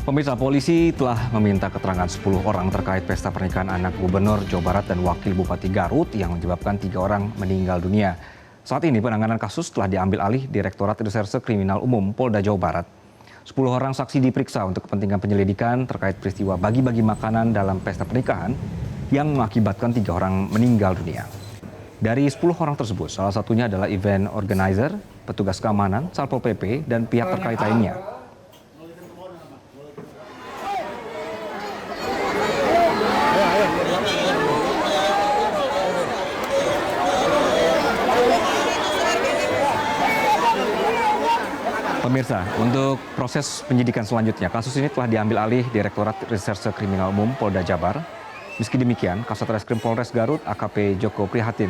Pemirsa, polisi telah meminta keterangan 10 orang terkait pesta pernikahan anak Gubernur Jawa Barat dan Wakil Bupati Garut yang menyebabkan 3 orang meninggal dunia. Saat ini penanganan kasus telah diambil alih Direktorat Reserse Kriminal Umum Polda Jawa Barat. 10 orang saksi diperiksa untuk kepentingan penyelidikan terkait peristiwa bagi-bagi makanan dalam pesta pernikahan yang mengakibatkan 3 orang meninggal dunia. Dari 10 orang tersebut, salah satunya adalah event organizer, petugas keamanan, Satpol PP, dan pihak terkait lainnya. Pemirsa, untuk proses penyidikan selanjutnya, kasus ini telah diambil alih Direktorat Reserse Kriminal Umum Polda Jabar. Meski demikian, Kasat Reskrim Polres Garut AKP Joko Prihatin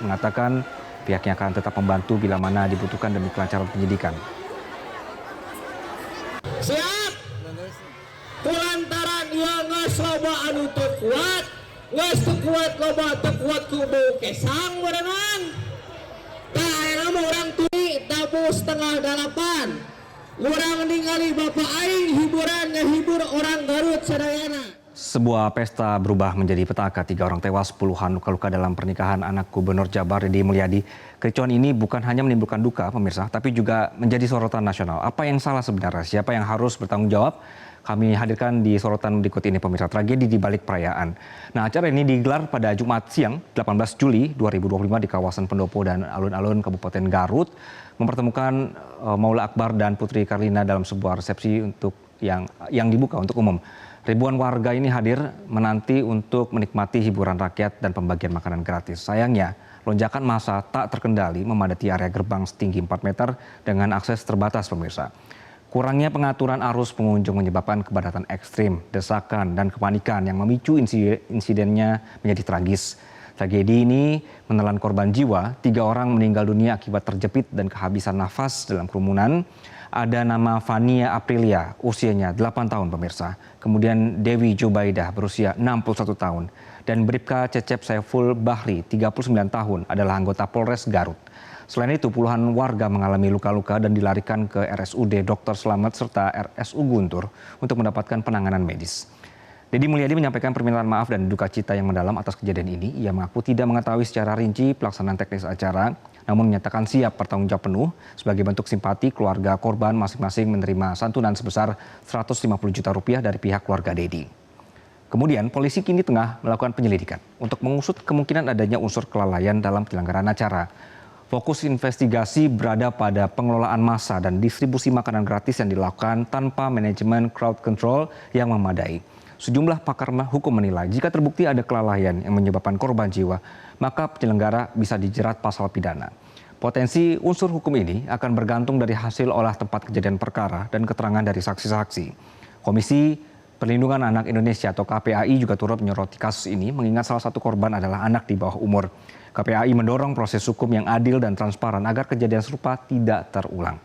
mengatakan pihaknya akan tetap membantu bila mana dibutuhkan demi kelancaran penyidikan. Siap! Kulantaran ieu geus loba anu teu kuat, geus teu kuat loba teu kuat kudu kesang berenang. Tah ayeuna mah urang tuli tabu 7:30. Urang ningali Bapak aing hiburan ngehibur orang Garut sadayana. Sebuah pesta berubah menjadi petaka, 3 orang tewas, puluhan luka-luka dalam pernikahan anak Gubernur Jabar Deddy Mulyadi. Kericuan ini bukan hanya menimbulkan duka, pemirsa, tapi juga menjadi sorotan nasional. Apa yang salah sebenarnya? Siapa yang harus bertanggung jawab? Kami hadirkan di sorotan berikut ini, pemirsa, tragedi di balik perayaan. Nah, acara ini digelar pada Jumat siang, 18 Juli 2025 di kawasan Pendopo dan alun-alun Kabupaten Garut, mempertemukan Maula Akbar dan Putri Karlina dalam sebuah resepsi untuk yang dibuka untuk umum. Ribuan warga ini hadir menanti untuk menikmati hiburan rakyat dan pembagian makanan gratis. Sayangnya, lonjakan massa tak terkendali memadati area gerbang setinggi 4 meter dengan akses terbatas, pemirsa. Kurangnya pengaturan arus pengunjung menyebabkan kepadatan ekstrim, desakan, dan kepanikan yang memicu insidennya menjadi tragis. Tragedi ini menelan korban jiwa, 3 orang meninggal dunia akibat terjepit dan kehabisan nafas dalam kerumunan. Ada nama Fania Aprilia, usianya 8 tahun, pemirsa. Kemudian Dewi Jubaidah berusia 61 tahun. Dan Bribka Cecep Saiful Bahri, 39 tahun, adalah anggota Polres Garut. Selain itu, puluhan warga mengalami luka-luka dan dilarikan ke RSUD Dr. Slamet serta RSU Guntur untuk mendapatkan penanganan medis. Deddy Mulyadi menyampaikan permintaan maaf dan duka cita yang mendalam atas kejadian ini. Ia mengaku tidak mengetahui secara rinci pelaksanaan teknis acara, namun menyatakan siap bertanggung jawab penuh sebagai bentuk simpati keluarga korban masing-masing menerima santunan sebesar 150 juta rupiah dari pihak keluarga Deddy. Kemudian polisi kini tengah melakukan penyelidikan untuk mengusut kemungkinan adanya unsur kelalaian dalam penyelenggaraan acara. Fokus investigasi berada pada pengelolaan massa dan distribusi makanan gratis yang dilakukan tanpa manajemen crowd control yang memadai. Sejumlah pakar hukum menilai jika terbukti ada kelalaian yang menyebabkan korban jiwa, maka penyelenggara bisa dijerat pasal pidana. Potensi unsur hukum ini akan bergantung dari hasil olah tempat kejadian perkara dan keterangan dari saksi-saksi. Komisi Perlindungan Anak Indonesia atau KPAI juga turut menyoroti kasus ini mengingat salah satu korban adalah anak di bawah umur. KPAI mendorong proses hukum yang adil dan transparan agar kejadian serupa tidak terulang.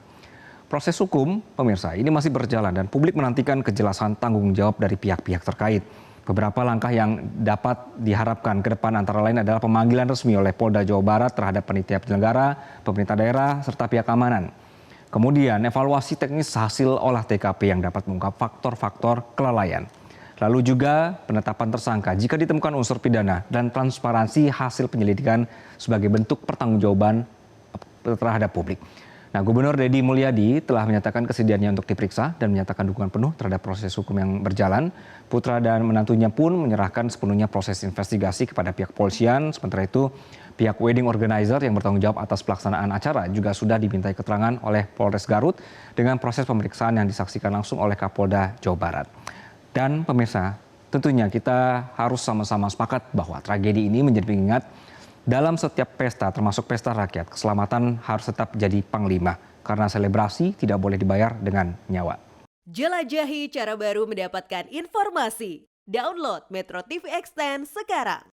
Proses hukum, pemirsa, ini masih berjalan dan publik menantikan kejelasan tanggung jawab dari pihak-pihak terkait. Beberapa langkah yang dapat diharapkan ke depan antara lain adalah pemanggilan resmi oleh Polda Jawa Barat terhadap panitia penyelenggara, pemerintah daerah, serta pihak keamanan. Kemudian evaluasi teknis hasil olah TKP yang dapat mengungkap faktor-faktor kelalaian. Lalu juga penetapan tersangka jika ditemukan unsur pidana dan transparansi hasil penyelidikan sebagai bentuk pertanggungjawaban terhadap publik. Nah, Gubernur Deddy Mulyadi telah menyatakan kesediaannya untuk diperiksa dan menyatakan dukungan penuh terhadap proses hukum yang berjalan. Putra dan menantunya pun menyerahkan sepenuhnya proses investigasi kepada pihak kepolisian. Sementara itu, pihak wedding organizer yang bertanggung jawab atas pelaksanaan acara juga sudah dimintai keterangan oleh Polres Garut dengan proses pemeriksaan yang disaksikan langsung oleh Kapolda Jawa Barat. Dan pemirsa, tentunya kita harus sama-sama sepakat bahwa tragedi ini menjadi pengingat dalam setiap pesta, termasuk pesta rakyat, keselamatan harus tetap jadi panglima karena selebrasi tidak boleh dibayar dengan nyawa. Jelajahi cara baru mendapatkan informasi. Download Metro TV Extend sekarang.